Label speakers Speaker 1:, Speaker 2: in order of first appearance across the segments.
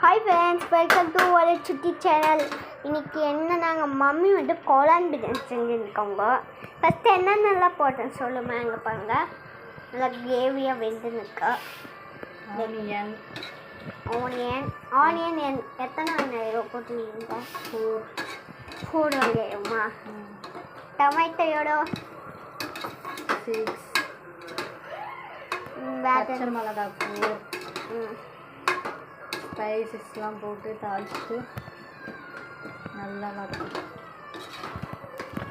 Speaker 1: Hi friends, welcome to ஒரு சுட்டி channel. இன்றைக்கி என்ன நாங்கள் மம்மி கோலான் பிரியாணி செஞ்சுருக்கோங்க. ஃபஸ்ட்டு என்னென்னலாம் போட்டேன்னு சொல்லுமா எங்கே பாருங்க. நல்லா கிரேவியாக வெந்துருக்கா. ஆனியன் எத்தனை வெங்காயம் போட்டுருக்கீங்க? 4 வெங்காயமா? டொமேட்டோயோட
Speaker 2: 6 பச்சை மிளகா பூ ஸ்பைசஸ்லாம் போட்டு தாளிச்சுட்டு நல்லா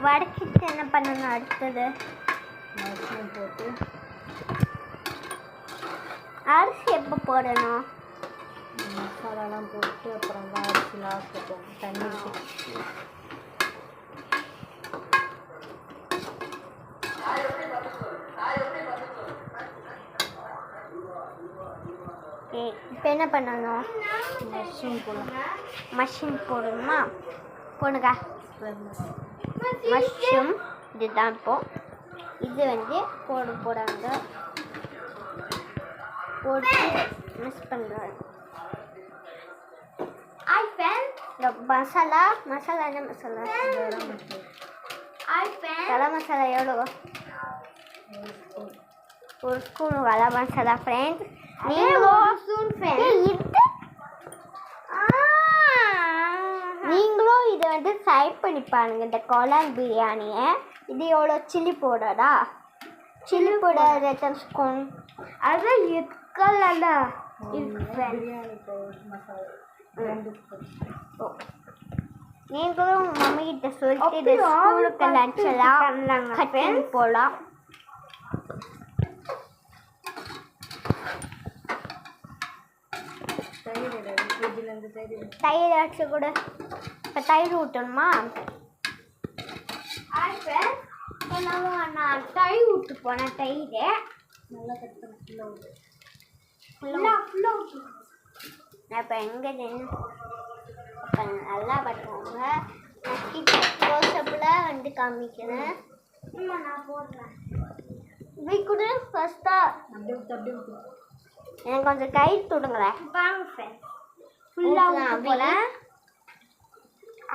Speaker 1: வதக்கிட்டு என்ன பண்ணணும்? அடுத்தது
Speaker 2: மஷ்ரூம் போட்டு
Speaker 1: அரிசி எப்போ போடணும்?
Speaker 2: மசாலாலாம் போட்டு அப்புறம் தான் அரிசி லாஸ்ட்டு போகும். தண்ணி
Speaker 1: இப்போ என்ன பண்ணணும்? மஷ்ரூம் போடணுமா? போடுங்க. மஷ்ரூம் இதுதான் இப்போ. இது போடுறாங்க. போட்டு மிக்ஸ் பண்ணுறாங்க. மசாலா என்ன மசாலா? கரம் மசாலா எவ்வளோ? 1 ஸ்பூன் கரம் மசாலா. ஃப்ரெண்ட்ஸ், நீங்களும் இதை ட்ரை பண்ணி பாருங்க, இந்த கோலான் பிரியாணியை. இது எவ்வளோ சில்லி பவுடரா? சில்லி பவுடர் எத்தனை ஸ்பூன்? அதான் இருக்கல. நீங்களும் மம்மி கிட்ட சொல்லிட்டு ஸ்கூலுக்கு லஞ்ச் எல்லாம் கட்டி போகலாம். தயிர் அடிச்சு கூட. இப்போ தயிர் ஊற்றணுமா? நான் தயிர் ஊற்று போனேன். தயிர் நல்லா இப்போ எங்கே நல்லா பண்ணுவாங்க. க்ளோஸ்அப்பில் காமிக்கிறேன். நான் போடுறேன். இது கூட ஃபஸ்ட்டாக எனக்கு கொஞ்சம் கை தொடுங்களேன். வாங்க ஃப்ரெண்ட்ஸ், ஃபுல்லாக போல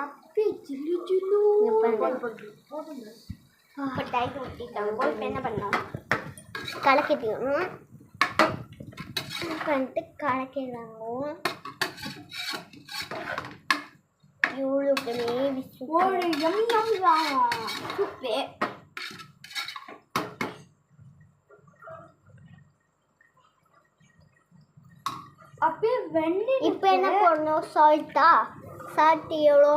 Speaker 1: அப்படி சில்லு சில்லு இப்போ டைட் ஊற்றிட்டாங்க. இப்போ என்ன பண்ணோம்? கலக்கிட்டோம். கலக்கிடுறாங்க. இவ்வளோ கிரேவி சூப்பர். இப்போ என்ன போடணும்? சால்ட் எவ்வளோ?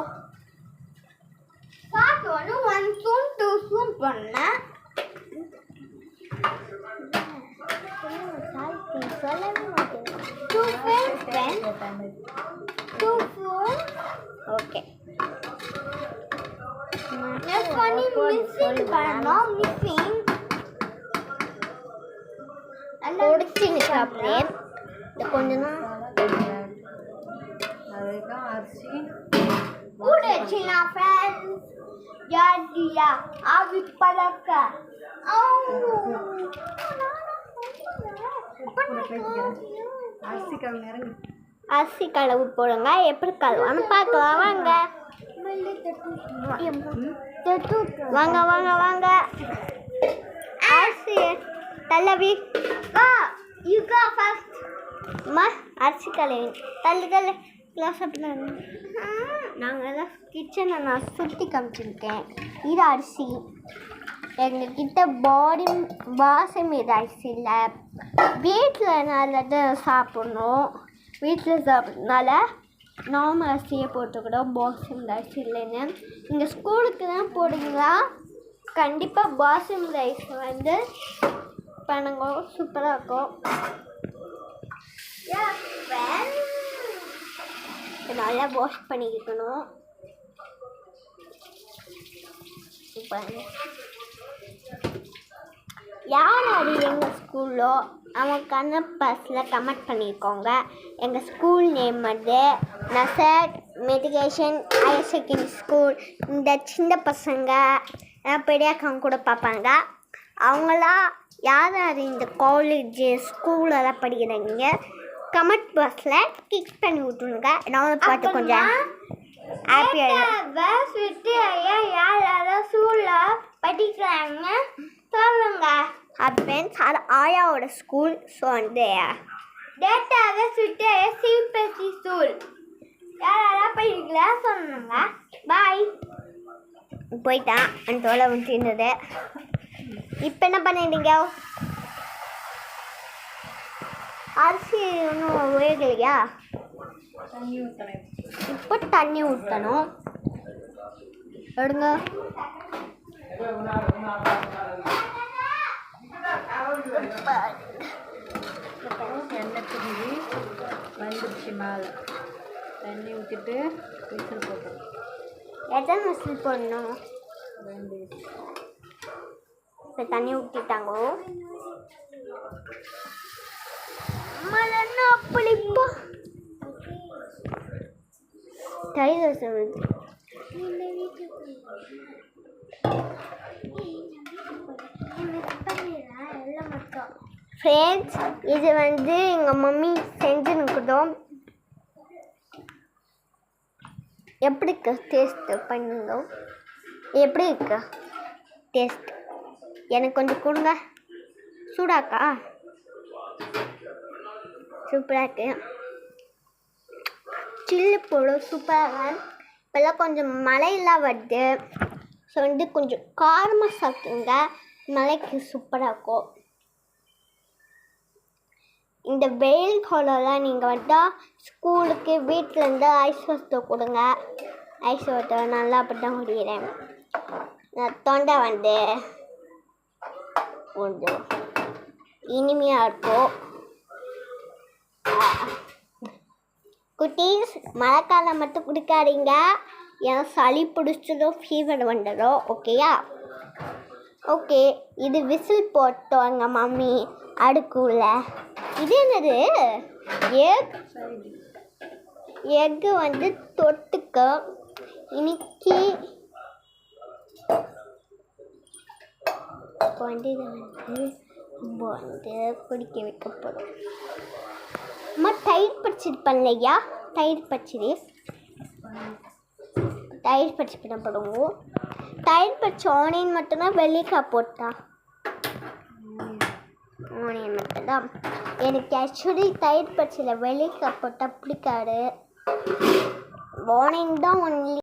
Speaker 1: சால்ட் 1 ஸ்பூன் 2 ஸ்பூன் போடணும். ஓகே, அப்படியே கொஞ்சம்
Speaker 2: அரிசி
Speaker 1: ஊடச்சினா ஃப்ரெண்ட்ஸ். யாடியா அவி பலக்க அரிசி கலவு போடுங்க. எப்படி கழுவான்னு பார்க்கலாம். வாங்க வாங்க வாங்க வாங்க. அரிசி தள்ளவி ஃபர்ஸ்ட் அரிசி கழுவி தள்ளு க்ளாஸ். அப்படி நாங்கள் தான் கிச்சனை நான் சுற்றி காமிச்சிருக்கேன். இது அரிசி. எங்ககிட்ட பாசுமதி அரிசி இல்லை. வீட்டில் நல்லது சாப்பிட்ணும். வீட்டில் சாப்பிட்றதுனால நார்மல் அரிசியை போட்டுக்கூடும். பாசுமதி அரிசி இல்லைன்னு இங்கே ஸ்கூலுக்கு தான் போடுங்களா? கண்டிப்பாக பாசுமதி அரிசி பண்ணுங்க, சூப்பராக இருக்கும். நல்லா வாஷ் பண்ணிக்கணும். யார் அது எங்கள் ஸ்கூலோ அவங்க பஸ்ஸில் கமெண்ட் பண்ணியிருக்கோங்க. எங்கள் ஸ்கூல் நேம் நசட் மெட்ரிகுலேஷன் ஹையர் செகண்டரி ஸ்கூல். இந்த சின்ன பசங்க பெரியாக்கவங்க கூட பார்ப்பாங்க. அவங்களாம் யார் யார் இந்த காலேஜு ஸ்கூலெல்லாம் படிக்கிறீங்க கமெண்ட் பாக்ஸில் கிளிக் பண்ணி விட்ருங்க. நான் பார்த்து கொஞ்சம் ஹாப்பியாக
Speaker 2: விட்டு யாராவது ஸ்கூலில் படிக்கிறாங்க சொல்லுங்க.
Speaker 1: ஃப்ரெண்ட்ஸ் அது ஆயாவோட ஸ்கூல். ஸோ வந்து
Speaker 2: டேட்டாவை சுட்டு சிபிஎஸ்சி ஸ்கூல் யாராவது படிக்கலாம் சொல்லுங்க. பாய்.
Speaker 1: போயிட்டான் அந்த தோலை வந்து இருந்தது. இப்போ என்ன பண்ணிட்டீங்க? அரிசி ஒன்றும் வேகலையா? இப்போ தண்ணி ஊற்றணும். எடுங்க.
Speaker 2: எண்ணெய் திரும்பி வந்துடுச்சு மேலே. தண்ணி ஊற்றிட்டு விசில் போட்டோம்.
Speaker 1: எத்தனை விசில் போடணும்?
Speaker 2: 2.
Speaker 1: இப்போ தண்ணி ஊற்றிட்டாங்க. மலன்னா புளிப்பா தயிர் தோசை வந்து ஃப்ரெண்ட்ஸ் இது வந்து எங்கள் மம்மி செஞ்சுருக்குதோம். எப்படி இருக்கு டேஸ்ட்டு பண்ணுங்க. எப்படி இருக்கு டேஸ்ட்? எனக்கு கொஞ்சம் கொடுங்க. சூடாக்கா? சூப்பராக இருக்கு. சில்லு போடும் சூப்பராக. இப்போல்லாம் கொஞ்சம் மழையெல்லாம் வருது. ஸோ வந்து கொஞ்சம் காரமாக சாப்பிட்டுங்க. மழைக்கு சூப்பராக இருக்கும். இந்த வெயில் காலம்லாம் நீங்கள் வந்தால் ஸ்கூலுக்கு வீட்டிலேருந்து ஐஸ் வாட்டர் கொடுங்க. ஐஸ் வாட்டர் நல்லா அப்படி தான் குடிக்கிறேன். நான் தொண்டை வந்து கொஞ்சம் இனிமையாக இருக்கும். குட்டீஸ் மழைக்காலம் மட்டும் குடிக்காதீங்க. ஏன்னா சளி பிடிச்சதும் ஃபீவர் வந்துடும். ஓகேயா? ஓகே. இது விசில் போட்டோம் எங்கள் மம்மி அடுக்குள்ள. இது என்னது? எக்கு வந்து தொட்டுக்க இன்னைக்கு வந்து இதை வந்து குடிக்க வைக்கப்படும். அம்மா தயிர் பச்சடி பண்ணலையா? தயிர் பச்சடி பண்ணப்படுவோம். தயிர் பச்சை ஆனியன் மட்டும்தான் வெள்ளிக்காய் போட்டா? ஆனியன் மட்டும்தான். எனக்கு ஆக்சுவலி தயிர் பச்சையில் வெள்ளிக்காய் போட்டால் பிடிக்காது. ஆனியன் தான் ஒன்லி